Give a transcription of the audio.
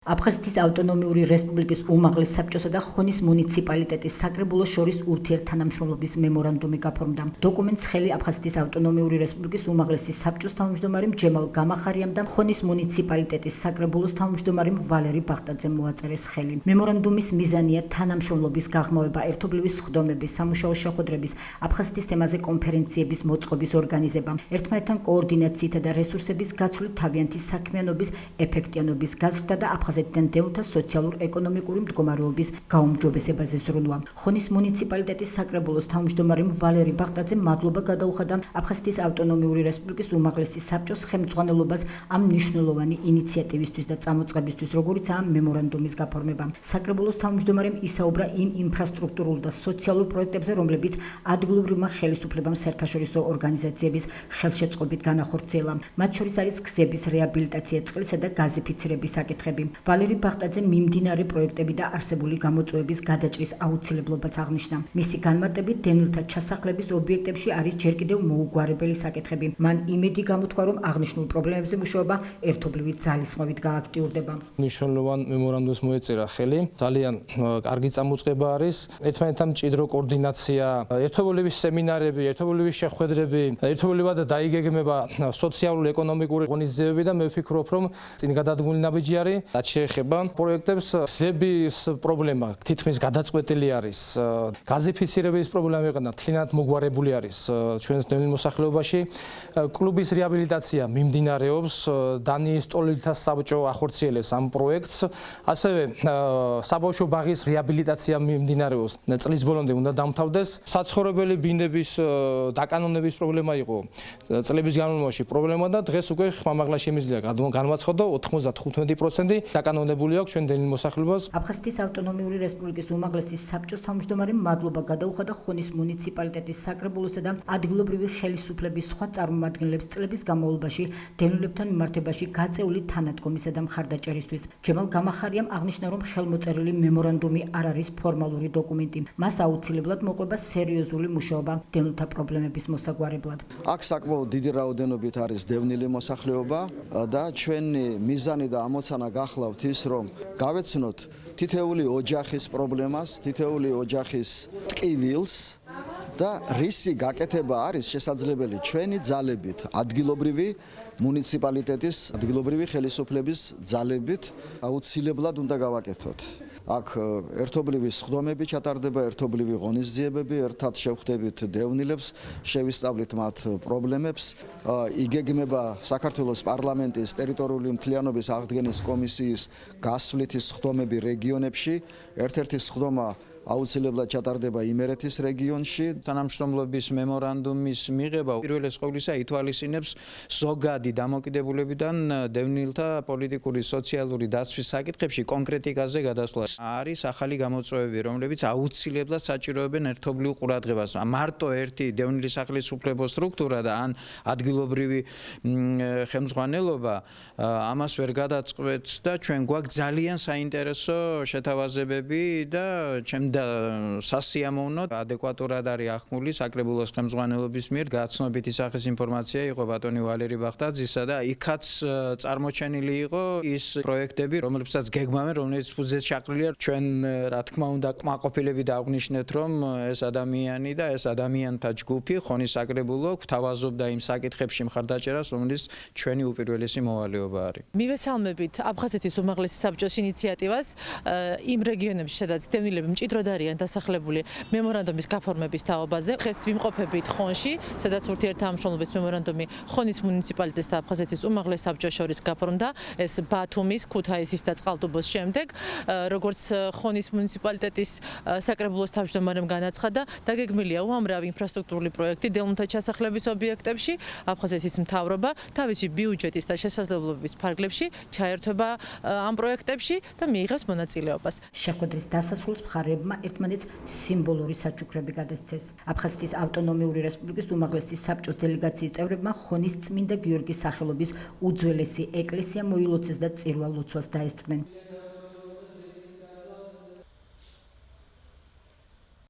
აფხაზეთის ავტონომიური რესპუბლიკის უმაღლეს საბჭოსა და ხონის მუნიციპალიტეტის საკრებულოს შორის ურთიერთთანამშრომლობის მემორანდუმი გაფორმდა. დოკუმენტს ხელი აფხაზეთის ავტონომიური რესპუბლიკის უმაღლესი საბჭოს თავმჯდომარემ ჯემალ გამახარიამ და ხონის მუნიციპალიტეტის საკრებულოს თავმჯდომარემ ვალერი ბახტაძემ მოაწერეს ხელი. მემორანდუმის მიზანია თანამშრომლობის გაღრმავება, ერთობლივი სხდომების, სამუშაო შეხვედრების, აფხაზეთის თემაზე კონფერენციების მოწყობის ორგანიზება, ერთმანეთთან კოორდინაციითა და რესურსების გაცვლით თავიანთი საქმიანობის ეფექტიანობის გაზრდა და აფხაზეთიდან დევნილთა სოციალურ-ეკონომიკური მდგომარეობის გაუმჯობესებაზე ზრუნვა. ხონის მუნიციპალიტეტის საკრებულოს თავმჯდომარემ ვალერი ბახტაძემ მადლობა გადაუხადა აფხაზეთის ავტონომიური რესპუბლიკის უმაღლესი საბჭოს ხელმძღვანელობას ამ მნიშვნელოვანი ინიციატივისთვის და წამოწყებისთვის, როგორიცაა მემორანდუმის გაფორმება. საკრებულოს თავმჯდომარემ ისაუბრა იმ ინფრასტრუქტურულ და სოციალურ პროექტებზე, რომლებიც ადგილობრივმა ხელისუფლებამ საერთაშორისო ორგანიზაციების ხელშეწყობით განახორციელა. მათ შორის არის გზების რეაბილიტაცია, წყლისა და გაზიფიცირების საკითხები. ვალერი ბახტაძემ მიმდინარე პროექტები და არსებული გამოწვევების გადაჭრის აუცილებლობაც აღნიშნა. მისი განმარტებით, დევნილთა ჩასახლების ობიექტებში არის ჯერ კიდევ მოუგვარებელი საკითხები. მან იმედი გამოთქვა, რომ აღნიშნულ პრობლემებზე მუშაობა ერთობლივი ძალისხმევით გააქტიურდება. მნიშვნელოვან მემორანდუმს მოეწერა ხელი. ძალიან კარგი წამოწყება არის. ერთმანეთთან მჭიდრო კოორდინაცია, ერთობლივი სემინარები, ერთობლივი შეხვედრები, ერთობლივად დაიგეგმება სოციალურ-ეკონომიკური ღონისძიებები და მე ვფიქრობ, რომ წინ გადადგმული ნაბიჯი არის. რაც შეეხება პროექტებს, გზების პრობლემა თითქმის გადაწყვეტილი არის. გაზიფიცირების პრობლემა იყენა თლიანად მოგვარებული არის ჩვენს დევნილ მოსახლეობაში. კლუბის რეაბილიტაცია მიმდინარეობს, დანიის ტოლილთა საბჭო ახორციელებს ამ პროექტს. ასევე საბავშვო ბაღის რეაბილიტაცია მიმდინარეობს. წლის ბოლომდე უნდა დამთავრდეს. საცხოვრებელი ბინების დაკანონების პრობლემა იყო წლების განმავლობაში პრობლემა და დღეს უკვე ხმამაღლა შემიძლია განვაცხადო 95% დაკანონებული აქვს ჩვენ დევნილ მოსახლეობას. აფხაზეთის ავტონომიური რესპუბლიკის უმაღლესი საბჭოს თავმჯდომარემ მადლობა გადაუხადა ხონის მუნიციპალიტეტის საკრებულოსა და ადგილობრივი ხელისუფლების სხვა წარმომადგენლებს წლების განმავლობაში დევნილებთან მიმართებაში გაწეული თანადგომისა და მხარდაჭერისთვის. ჯემალ გამახარიამ აღნიშნა, რომ ხელმოწერილი მემორანდუმი არ არის ფორმალური დოკუმენტი. მას აუცილებლად მოყვება სერიოზული მუშაობა დევნილთა პრობლემების მოსაგვარებლად. აქ საკმაოდ დიდი რაოდენობით არის დევნილი მოსახლეობა და ჩვენი მიზანი და ამოცანა გახლავთ ის, რომ გავეცნოთ თითეული ოჯახის პრობლემას, თითეული ოჯახის ტკივილს და რისი გაკეთება არის შესაძლებელი ჩვენი ძალებით, ადგილობრივი მუნიციპალიტეტის, ადგილობრივი ხელისუფლების ძალებით აუცილებლად უნდა გავაკეთოთ. აქ ერთობლივი სხდომები ჩატარდება, ერთობლივი ღონისძიებები, ერთად შევხვდებით დევნილებს, შევისწავლით მათ პრობლემებს. იგეგმება საქართველოს პარლამენტის ტერიტორიული მთლიანობის აღდგენის კომისიის გასვლითი სხდომები რეგიონებში. ერთ-ერთი სხდომა აუცილებლად ჩატარდება იმერეთის რეგიონში. თანამშრომლობის მემორანდუმის მიღება პირველეს ყოვლისა ითვალისწინებს ზოგადი დამოკიდებულებიდან დევნილთა პოლიტიკური, სოციალური დაცვის საკითხებში კონკრეტიკაზე გადასვლას. არის ახალი გამოწვევები, რომლებიც აუცილებლად საჭიროებენ ერთობლივ ყურადღებას. მარტო ერთი დევნილი სახელმწიფო სტრუქტურა და ან ადგილობრივი ხელმძღვანელობა ამას ვერ გადაწყვეტს და ჩვენ გვაქვს ძალიან საინტერესო შეთავაზებები და სასიამოვნო ადეკვატურად არის ახმული საკრებულოს ხელმძღვანელობის მიერ გაცნობითი სახის ინფორმაცია იყო ბატონი ვალერი ბახტაძისა და იქაც წარმოჩენილი იყო ის პროექტები, რომლებსაც გეგმავენ, რომელიც ფუძეზე ჩაყრილია. ჩვენ რა თქმა უნდა კმაყოფილები დავღნიშნეთ, რომ ეს ადამიანი და ეს ადამიანთა ჯგუფი ხონის საკრებულო გვთავაზობდა იმ საკითხებში მხარდაჭერას, რომელიც ჩვენი უპირველესი მოვალეობა არის. მივესალმებით აფხაზეთის უმაღლესი საბჭოს ინიციატივას იმ რეგიონებში, სადაც დევნილები მჭიდროდ არიან დასახლებული მემორანდუმის გაფორმების თაობაზე. დღეს ვიმყოფებით ხონში, სადაც ურთიერთთანამშრომლობის მემორანდუმი ხონის მუნიციპალიტეტს და აფხაზეთის უმაღლეს საბჭოს შორის გაფორმდა. ეს ბათუმის, ქუთაისის და წყალტუბოს შემდეგ, როგორც ხონის მუნიციპალიტეტის საკრებულოს თავმჯდომარემ განაცხადა, დაგეგმილია უამრავი ინფრასტრუქტურული პროექტი დევნილთა ჩასახლების ობიექტებში. აფხაზეთის მთავრობა თავისი ბიუჯეტის და შესაძლებლობების ფარგლებში ჩაერთვება ამ პროექტებში და მიიღებს მონაწილეობას. შეხვედრის დასასრულს მხარეებმა ერთმანეთს სიმბოლური საჩუქრები გადასცეს. აფხაზეთის ავტონომიური რესპუბლიკის უმაღლესი საბჭოს დელეგაციის წევრებმა ხონის წმინდა გიორგის სახელობის უძველესი ეკლესია მოილოცეს და წირვა ლოცვას დაესწრნენ.